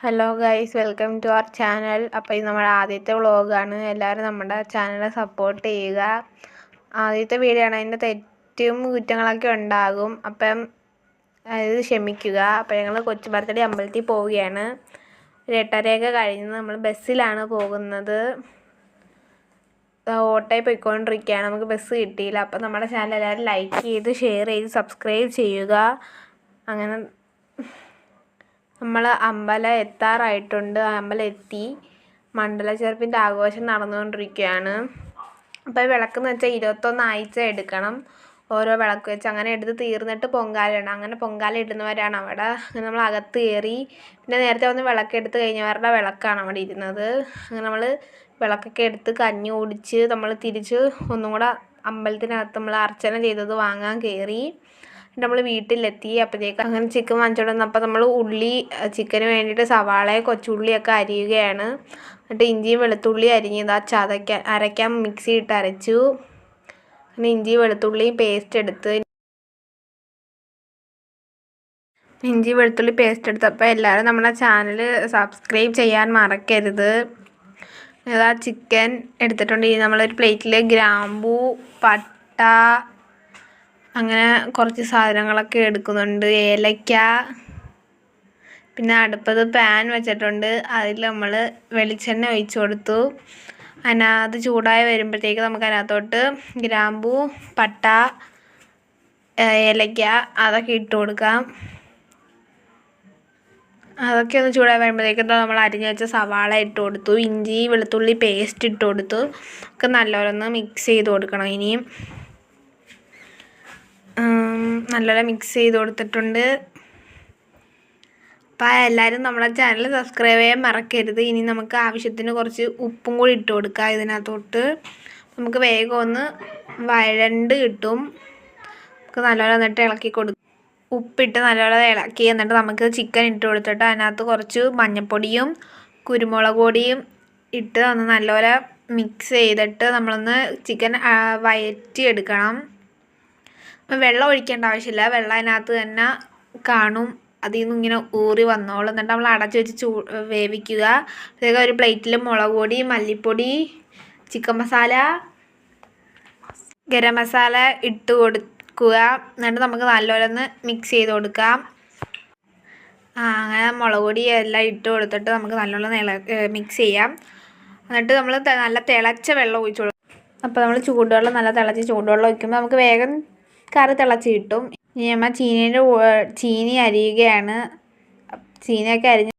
Hello guys, welcome to our channel. അപ്പോൾ ഇത് നമ്മുടെ ആദ്യത്തെ വ്ളോഗാണ്. എല്ലാവരും നമ്മുടെ ചാനലിനെ സപ്പോർട്ട് ചെയ്യുക. ആദ്യത്തെ വീഡിയോ ആണ്, അതിൻ്റെ തെറ്റും കുറ്റങ്ങളൊക്കെ ഉണ്ടാകും. അപ്പം ഇത് ക്ഷമിക്കുക. അപ്പോൾ ഞങ്ങൾ കൊച്ചു ബർത്ത്ഡേ അമ്പലത്തിൽ പോവുകയാണ്. ഒരു 8:30 കഴിഞ്ഞ് നമ്മൾ ബസ്സിലാണ് പോകുന്നത്. ഓട്ടോയിൽ പോയിക്കൊണ്ടിരിക്കുകയാണ്. നമുക്ക് ബസ് കിട്ടിയില്ല. അപ്പോൾ നമ്മുടെ ചാനൽ എല്ലാവരും ലൈക്ക് ചെയ്ത് ഷെയർ ചെയ്ത് സബ്സ്ക്രൈബ് ചെയ്യുക. അങ്ങനെ നമ്മൾ അമ്പലം എത്താറായിട്ടുണ്ട്. അമ്പലം എത്തി. മണ്ഡലച്ചെറുപ്പിൻ്റെ ആഘോഷം നടന്നുകൊണ്ടിരിക്കുകയാണ്. അപ്പോൾ വിളക്കെന്ന് വെച്ചാൽ 21 ആഴ്ച എടുക്കണം. ഓരോ വിളക്ക് വെച്ച് അങ്ങനെ എടുത്ത് തീർന്നിട്ട് പൊങ്കാലയിടണം. അങ്ങനെ പൊങ്കാല ഇടുന്നവരാണ് അവിടെ. അങ്ങനെ നമ്മൾ അകത്ത് കയറി. പിന്നെ നേരത്തെ വന്ന് വിളക്കെടുത്ത് കഴിഞ്ഞവരുടെ വിളക്കാണ് അവിടെ ഇരുന്നത്. അങ്ങനെ നമ്മൾ വിളക്കൊക്കെ എടുത്ത് കഞ്ഞി കുടിച്ച് നമ്മൾ തിരിച്ച് ഒന്നും കൂടെ അമ്പലത്തിനകത്ത് നമ്മൾ അർച്ചന ചെയ്തത് വാങ്ങാൻ കയറി. നമ്മൾ വീട്ടിലെത്തി. അപ്പോഴത്തേക്ക് അങ്ങനെ ചിക്കൻ വാങ്ങിച്ചോണ്ട് വന്നപ്പോൾ നമ്മൾ ചിക്കന് വേണ്ടിയിട്ട് സവാളയും കൊച്ചുള്ളിയൊക്കെ അരിയുകയാണ്. എന്നിട്ട് ഇഞ്ചിയും വെളുത്തുള്ളി അരിഞ്ഞത് അരയ്ക്കാൻ മിക്സി ഇട്ട് അരച്ചു. പിന്നെ ഇഞ്ചി വെളുത്തുള്ളി പേസ്റ്റ് എടുത്തപ്പോൾ എല്ലാവരും നമ്മുടെ ചാനൽ സബ്സ്ക്രൈബ് ചെയ്യാൻ മറക്കരുത്. ഇതാ ചിക്കൻ എടുത്തിട്ടുണ്ട്. നമ്മളൊരു പ്ലേറ്റിൽ ഗ്രാമ്പൂ, പട്ട, അങ്ങനെ കുറച്ച് സാധനങ്ങളൊക്കെ എടുക്കുന്നുണ്ട്. ഏലക്ക. പിന്നെ അടുപ്പത്ത് പാൻ വെച്ചിട്ടുണ്ട്. അതിൽ നമ്മൾ വെളിച്ചെണ്ണ ഒഴിച്ചു കൊടുത്തു. അത് ചൂടായി വരുമ്പോഴത്തേക്ക് നമുക്ക് അതിനകത്തോട്ട് ഗ്രാമ്പൂ, പട്ട, ഏലക്ക അതൊക്കെ ഇട്ട് കൊടുക്കാം. അതൊക്കെ ഒന്ന് ചൂടായി വരുമ്പോഴത്തേക്ക് നമ്മൾ അരിഞ്ഞു വെച്ച സവാള ഇട്ട് കൊടുത്തു. ഇഞ്ചി വെളുത്തുള്ളി പേസ്റ്റ് ഇട്ട് കൊടുത്തു. ഒക്കെ നല്ലോണം ഒന്ന് മിക്സ് ചെയ്ത് കൊടുക്കണം. ഇനിയും നല്ലോണം മിക്സ് ചെയ്ത് കൊടുത്തിട്ടുണ്ട്. അപ്പോൾ എല്ലാവരും നമ്മുടെ ചാനൽ സബ്സ്ക്രൈബ് ചെയ്യാൻ മറക്കരുത്. ഇനി നമുക്ക് ആവശ്യത്തിന് കുറച്ച് ഉപ്പും കൂടി ഇട്ട് കൊടുക്കുക ഇതിനകത്തോട്ട്. നമുക്ക് വേഗം ഒന്ന് വഴണ്ട് കിട്ടും. നമുക്ക് നല്ലോണം എന്നിട്ട് ഇളക്കി കൊടുക്കും. ഉപ്പിട്ട് നല്ലോണം ഇളക്കി എന്നിട്ട് നമുക്ക് ചിക്കൻ ഇട്ട് കൊടുത്തിട്ട് അതിനകത്ത് കുറച്ച് മഞ്ഞൾപ്പൊടിയും കുരുമുളക് പൊടിയും ഇട്ട് ഒന്ന് നല്ലപോലെ മിക്സ് ചെയ്തിട്ട് നമ്മളൊന്ന് ചിക്കൻ വഴറ്റിയെടുക്കണം. അപ്പം വെള്ളം ഒഴിക്കേണ്ട ആവശ്യമില്ല. വെള്ളം അതിനകത്ത് തന്നെ കാണും. അതിൽ നിന്ന് ഇങ്ങനെ ഊറി വന്നോളും. എന്നിട്ട് നമ്മൾ അടച്ച് വെച്ച് വേവിക്കുക. അതായത് ഒരു പ്ലേറ്റിൽ മുളക് പൊടി, മല്ലിപ്പൊടി, ചിക്കൻ മസാല, ഗരം മസാല ഇട്ട് കൊടുക്കുക. എന്നിട്ട് നമുക്ക് നല്ലോണം ഒന്ന് മിക്സ് ചെയ്ത് കൊടുക്കാം. അങ്ങനെ മുളക് പൊടി എല്ലാം ഇട്ട് കൊടുത്തിട്ട് നമുക്ക് നല്ലോണം മിക്സ് ചെയ്യാം. എന്നിട്ട് നമ്മൾ നല്ല തിളച്ച വെള്ളം ഒഴിച്ചു കൊടുക്കും. അപ്പോൾ നമ്മൾ നല്ല തിളച്ച് ചൂടുവെള്ളം ഒഴിക്കുമ്പോൾ നമുക്ക് വേഗം കറി തിളച്ച് കിട്ടും. ഇനി നമ്മൾ ചീനി അരിയുകയാണ്. ചീനിയൊക്കെ